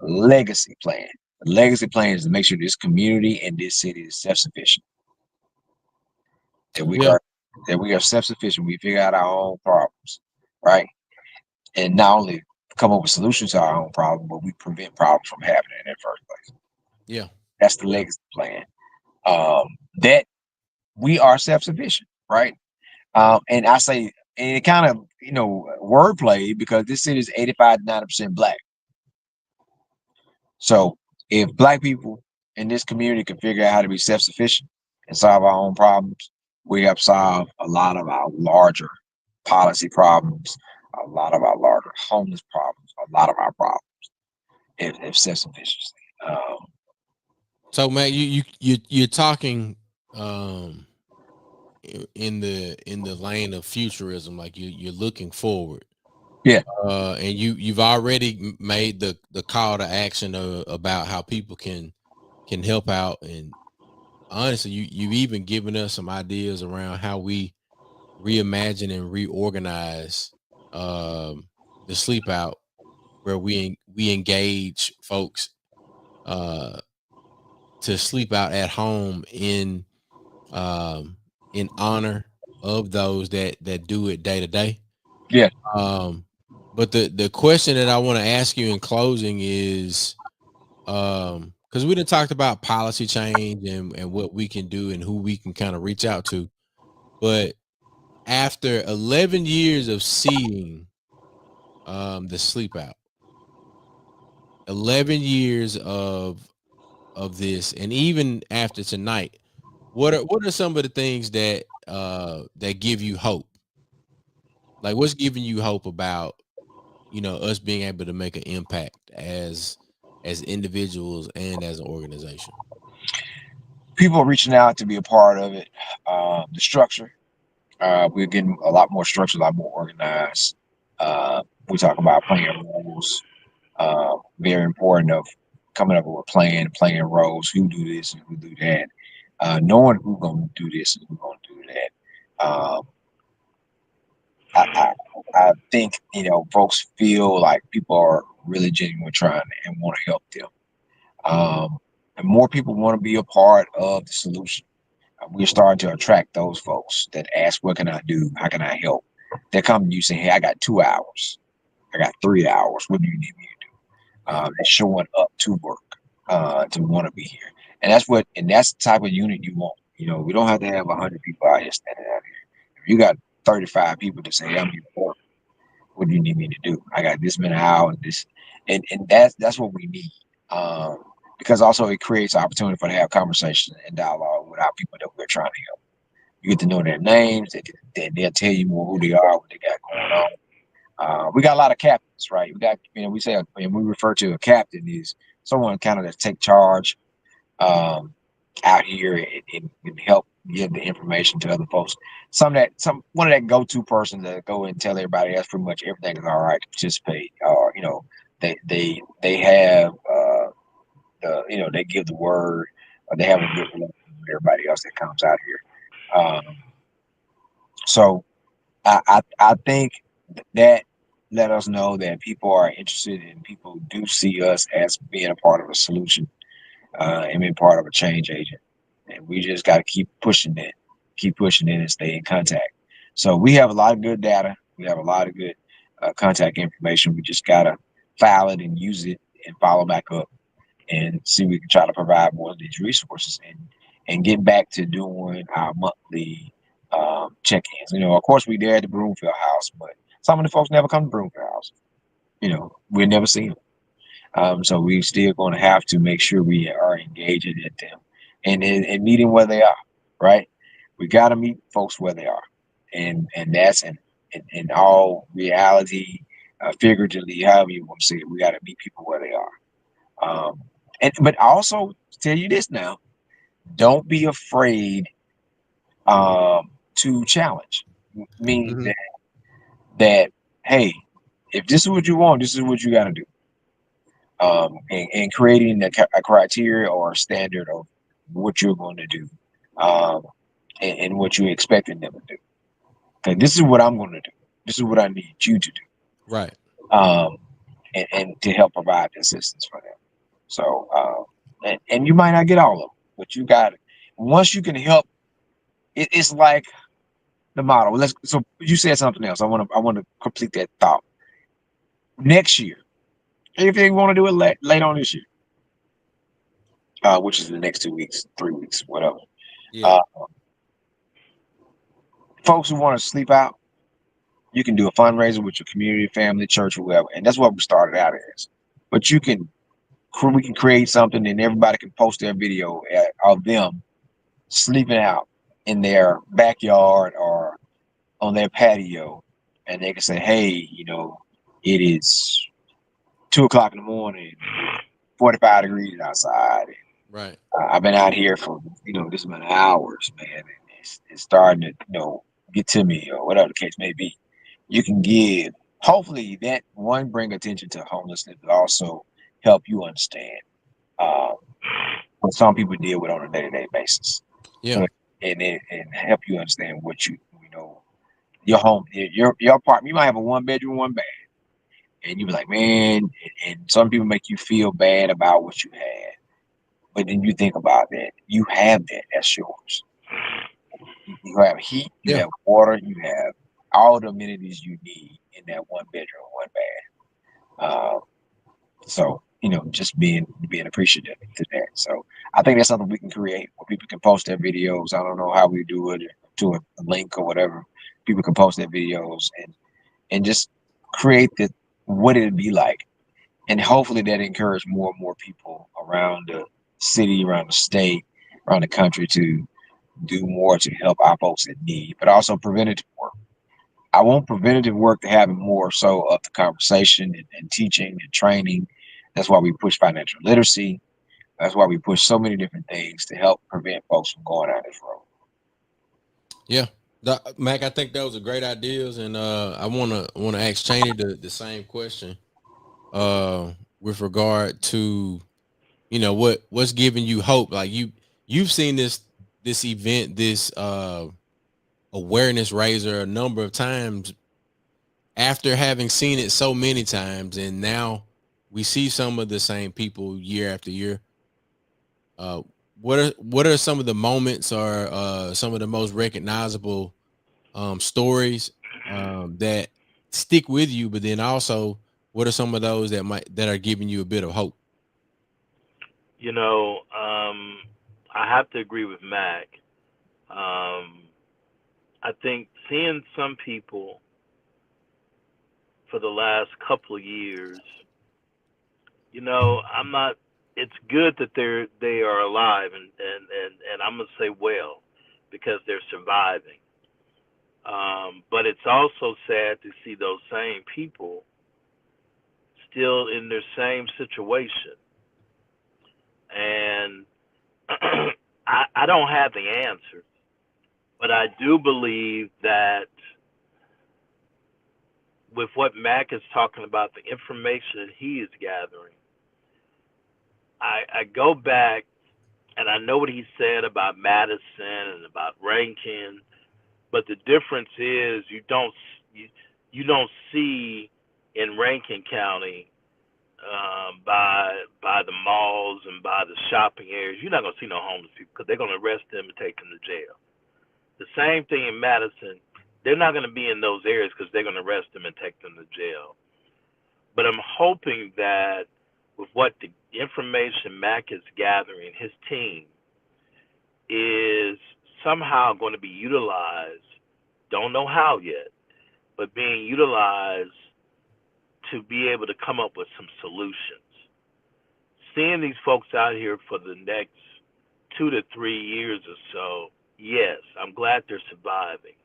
Legacy plan. The legacy plan is to make sure this community and this city is self-sufficient. That we are self-sufficient. We figure out our own problems, right? And not only come up with solutions to our own problem, but we prevent problems from happening in the first place. Yeah. That's the legacy plan. That we are self-sufficient, right? And I say, and it kind of, wordplay, because this city is 85 to 90% Black. So if Black people in this community can figure out how to be self-sufficient and solve our own problems, we have solved a lot of our larger policy problems, a lot of our larger homeless problems, a lot of our problems, if self-sufficiency. So, man, you're talking in the lane of futurism, like you're looking forward. Yeah. And you've already made the call to action about how people can help out, and honestly, you've even given us some ideas around how we reimagine and reorganize the sleep out, where we engage folks to sleep out at home in honor of those that do it day to day. Yeah. But the question that I want to ask you in closing is, because we done talked about policy change and what we can do and who we can kind of reach out to, but after 11 years of seeing the sleep out, 11 years of this, and even after tonight, what are some of the things that give you hope? Like, what's giving you hope about us being able to make an impact as individuals and as an organization? People are reaching out to be a part of it. The structure, we're getting a lot more structured, a lot more organized. We talk about playing roles. Very important of coming up with a plan, playing roles, who do this and who do that. Knowing who's going to do this and who's going to do that. I think, folks feel like people are really genuinely trying and want to help them. And more people want to be a part of the solution. We're starting to attract those folks that ask, what can I do? How can I help? They come to you saying, hey, I got 2 hours. I got 3 hours. What do you need me to do? They're showing up to work, to want to be here. And that's the type of unit you want. We don't have to have 100 people out here standing out here. If you got 35 people to say, I'm here for it, what do you need me to do? I got this many hours, and that's what we need. Because also it creates opportunity for to have conversation and dialogue with our people that we're trying to help. You get to know their names, they'll tell you more who they are, what they got going on. We got a lot of captains, right? We got, we say, and we refer to a captain is someone kind of that take charge out here and help give the information to other folks. One of that go-to person to go and tell everybody else pretty much everything is all right to participate. Or they have they give the word, or they have a good relationship with everybody else that comes out here. So I think that let us know that people are interested and people do see us as being a part of a solution and being part of a change agent. And we just got to keep pushing it and stay in contact. So we have a lot of good data. We have a lot of good contact information. We just got to file it and use it and follow back up and see if we can try to provide more of these resources and get back to doing our monthly check-ins. Of course, we there at the Broomfield House, but some of the folks never come to Broomfield House. We'll never see them. So we still going to have to make sure we are engaging at them and meeting where they are, right? We got to meet folks where they are. And that's in all reality, figuratively, however you want to say it, we got to meet people where they are. But also tell you this now, don't be afraid to challenge. Meaning Mhm. that hey, if this is what you want, this is what you got to do. And creating a criteria or a standard of what you're going to do, um, and what you're expecting them to do. Okay, this is what I'm going to do. This is what I need you to Right. do, and to help provide the assistance for them. So, and you might not get all of them, but you got it. Once you can help, it's like the model. So you said something else. I want to complete that thought. Next year, if you want to do it late on this year, which is the next 2 weeks, 3 weeks, whatever. Yeah. Uh, Folks who want to sleep out, you can do a fundraiser with your community, family, church, or whoever, and that's what we started out as. But we can create something, and everybody can post their video of them sleeping out in their backyard or on their patio, and they can say, "Hey, it is 2 o'clock in the morning, 45 degrees outside. And, Right. I've been out here for this amount of hours, man, and it's starting to get to me, or whatever the case may be." You can give. Hopefully, that one bring attention to homelessness, but also help you understand what some people deal with on a day-to-day basis. Yeah. So, and help you understand what your home, your apartment. You might have a 1 bedroom, 1 bath, and you be like, man. And some people make you feel bad about what you had, but then you think about that. You have that. That's yours. You have heat. You Yeah. have water. You have all the amenities you need in that 1 bedroom, 1 bath. So just being appreciative to that. So I think that's something we can create where people can post their videos. I don't know how we do it, to a link or whatever. People can post their videos and just create what it'd be like, and hopefully that encourage more and more people around the city, around the state, around the country to do more to help our folks in need, but also preventative work. I want preventative work to happen more so of the conversation and teaching and training. That's why we push financial literacy. That's why we push so many different things to help prevent folks from going down this road. Yeah. Mac, I think those are great ideas, and I wanna ask Cheney the same question with regard to what's giving you hope. Like you've seen this event, this awareness raiser a number of times after having seen it so many times, and now we see some of the same people year after year. uh what are some of the moments, or some of the most recognizable stories that stick with you, but then also what are some of those that are giving you a bit of hope? You know, I have to agree with Mac. I think seeing some people for the last couple of years, I'm not. It's good that they are alive, and I'm gonna say well, because they're surviving. But it's also sad to see those same people still in their same situation, and I don't have the answer, but I do believe that with what Mac is talking about, the information that he is gathering, I go back and I know what he said about Madison and about Rankin, but the difference is you don't see in Rankin County, by the malls and by the shopping areas, you're not gonna see no homeless people because they're gonna arrest them and take them to jail. The same thing in Madison, they're not gonna be in those areas because they're gonna arrest them and take them to jail. But I'm hoping that with what the information Mac is gathering, his team is somehow going to be utilized. Don't know how yet, but being utilized to be able to come up with some solutions. Seeing these folks out here for the next 2 to 3 years or so, yes, I'm glad they're surviving.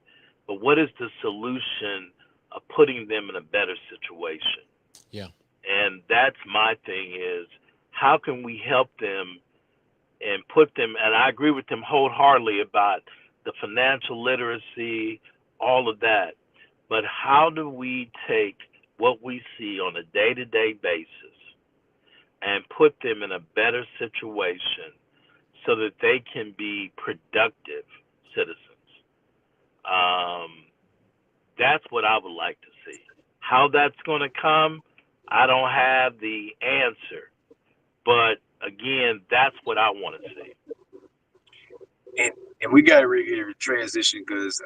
But what is the solution of putting them in a better situation. Yeah. And that's my thing is how can we help them and put them, and I agree with them wholeheartedly about the financial literacy, all of that. But how do we take what we see on a day-to-day basis and put them in a better situation so that they can be productive citizens? That's what I would like to see. How that's going to come, I don't have the answer. But again, that's what I want to see. And we got to really get a transition because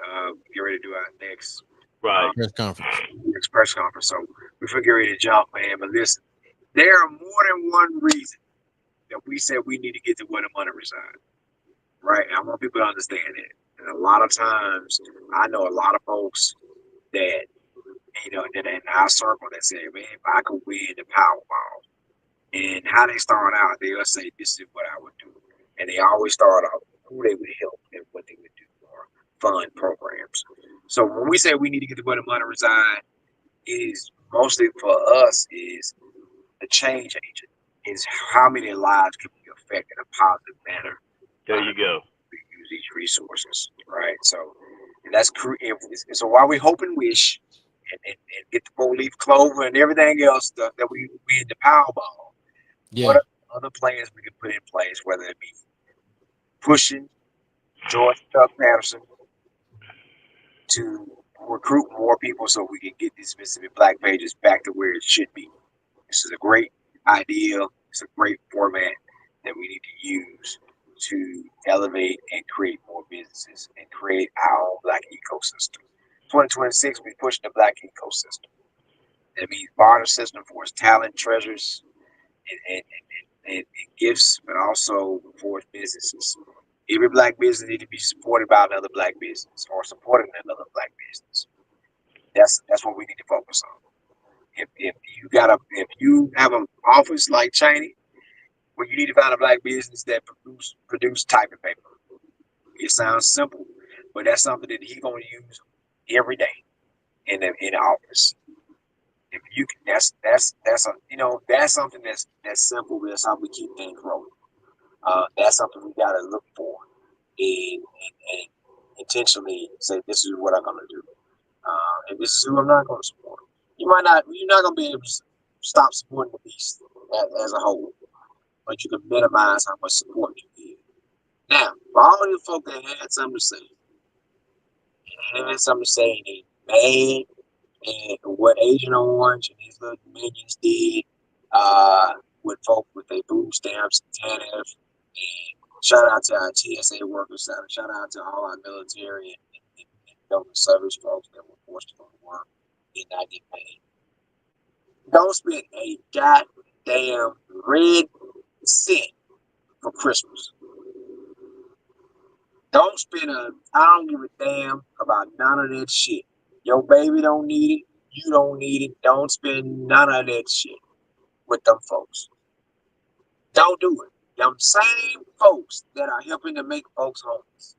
get ready to do our next Right. Press conference. press conference. So we're getting ready to jump, man. But listen, there are more than one reason that we said we need to get to where the money resides. Right? And I want people to understand that. And a lot of times, I know a lot of folks that, that in our circle that say, man, if I could win the Powerball, and how they start out, they'll say, this is what I would do. And they always start out who they would help and what they would do or fund programs. So when we say we need to get to where the money reside, is mostly for us is the change agent, is how many lives can be affected in a positive manner. There you go. We use these resources, right? So that's so while we hope and wish and get the 4-leaf clover and everything else that we in the Powerball, what are other plans we can put in place, whether it be pushing George Patterson to recruit more people so we can get these Mississippi Black pages back to where it should be. This is a great idea. It's a great format that we need to use to elevate and create more businesses and create our own Black ecosystem. 2026, we push the Black ecosystem. That means barter system for its talent, treasures, and gifts, but also for its businesses. Every Black business needs to be supported by another Black business or supporting another Black business. That's what we need to focus on. If you have an office like Cheney, well, you need to find a Black business that produce typing paper. It sounds simple, but that's something that he's gonna use every day in the office. If you can, that's something that's simple. That's how we keep things rolling. That's something we gotta look for and intentionally say this is what I'm gonna do, and this is who I'm not gonna support. You're not gonna be able to stop supporting the beast as a whole, but you can minimize how much support you give. Now, for all the folk that had something to say, and they made and what Agent Orange and his little minions did with folk with their food stamps and TANF, and shout out to our TSA workers, shout out to all our military and government service folks that were forced to go to work and not get paid. Don't spend a goddamn red cent for Christmas. Don't spend I don't give a damn about none of that shit. Your baby don't need it. You don't need it. Don't spend none of that shit with them folks. Don't do it. Them same folks that are helping to make folks homeless.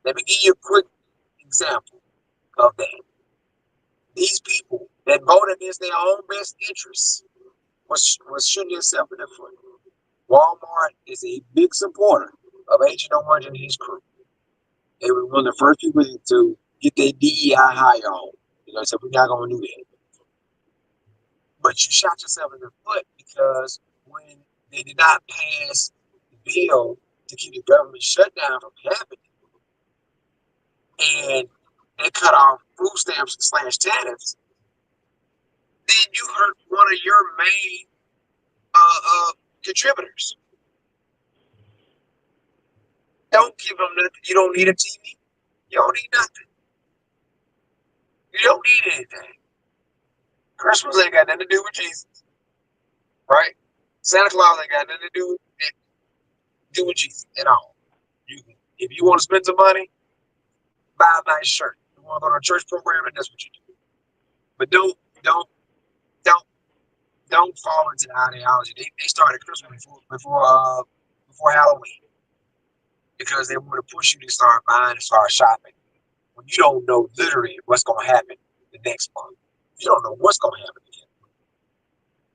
Let me give you a quick example of that. These people that vote against their own best interests was shooting themselves in the foot. Walmart is a big supporter of Agent Orange and his crew. They were one of the first people to get their DEI higher on. So we're not going to do that. But you shot yourself in the foot because when they did not pass the bill to keep the government shutdown from happening, and they cut off food stamps / TANFs, then you hurt one of your main contributors. Don't give them nothing. You don't need a TV. You don't need nothing. You don't need anything. Christmas ain't got nothing to do with Jesus, right? Santa Claus ain't got nothing to do with Jesus at all. If you want to spend some money, buy a nice shirt. You want to go to a church program, and that's what you do. But don't fall into the ideology. They started Christmas before Halloween because they want to push you to start buying and start shopping when you don't know literally what's going to happen the next month. You don't know what's going to happen again.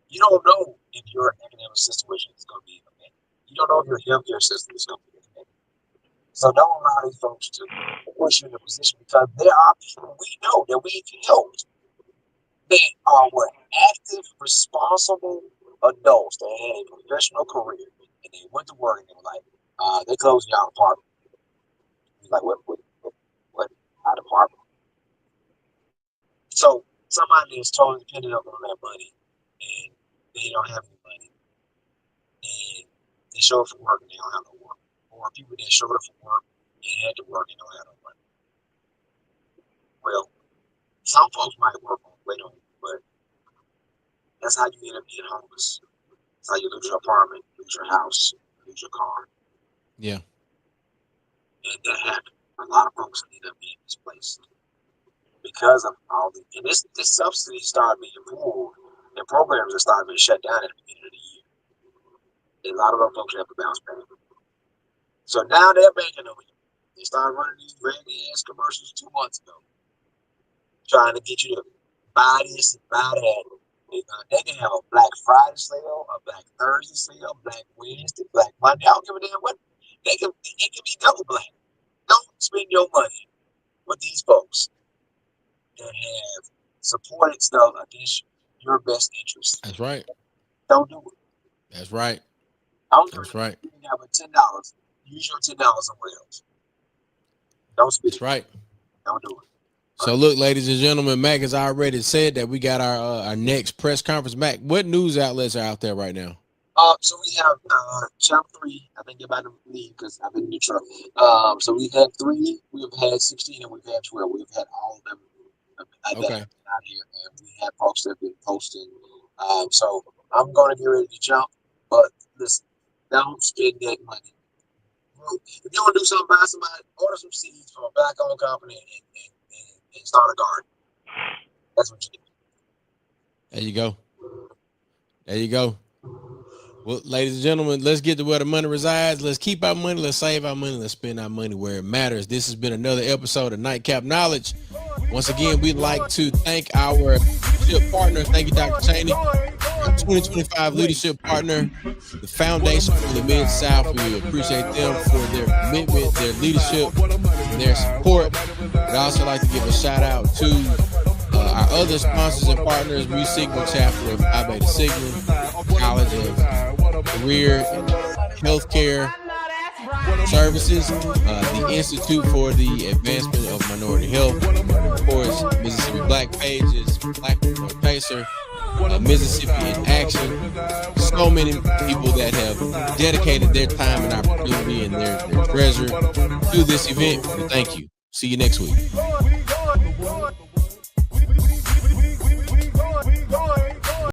You don't know if your economic situation is going to be affected. You don't know if your healthcare system is going to be affected. So don't allow these folks to push you in a position, because there are people we know that we've helped. They are active, responsible adults that had a professional career, and they went to work and they were like, they closed your apartment. He's like, what our department? So somebody is totally dependent on that money, and they don't have any money, and they show up for work and they don't have no work, or people that showed up for work and had to work and don't have no money. Well, some folks might work on wait on, but that's how you end up being homeless. That's how you lose your apartment, lose your house, lose your car. Yeah. And that happened. A lot of folks end up being displaced because of all the, and this subsidy started being pulled, and programs that started being shut down at the beginning of the year. And a lot of our folks have to bounce back. So now they're banking on you. They started running these raggedy ass commercials 2 months ago, trying to get you to buy this and buy that. They can have a Black Friday sale, a Black Thursday sale, Black Wednesday, Black Monday. I don't give a damn what. It can be double black. Don't spend your money with these folks that have supported stuff against your best interest. That's right. Don't do it. That's right. That's right. You have $10. Use your $10 somewhere else. Don't spend. That's right. Don't do it. So look, ladies and gentlemen, Mac has already said that we got our next press conference. Mac, what news outlets are out there right now? So we have Channel 3. I think they're about to leave because I've been in the truck. So we've had 3, we've had 16, and we've had 12. We've had all of them Okay. out here, and we have folks that have been posting. So I'm going to get ready to jump, but listen, don't spend that money. If you want to do something, buy somebody, order some seeds from a black-owned company and start a garden. That's what you do. There you go. There you go. Well, ladies and gentlemen, let's get to where the money resides. Let's keep our money. Let's save our money. Let's spend our money where it matters. This has been another episode of Nightcap Knowledge. Once again, we'd like to thank our leadership partner. Thank you, Dr. Cheney, our 2025 leadership partner, the Foundation for the Mid-South. We appreciate them for their commitment, their leadership, and their support. We'd also like to give a shout out to our other sponsors and partners, Mu Sigma chapter of Phi Beta Sigma, College of Career and Healthcare Services, the Institute for the Advancement of Minority Health, of course, Mississippi Black Pages, Black North Pacer, Mississippi in Action. So many people that have dedicated their time and opportunity and their treasure to this event. Thank you. See you next week.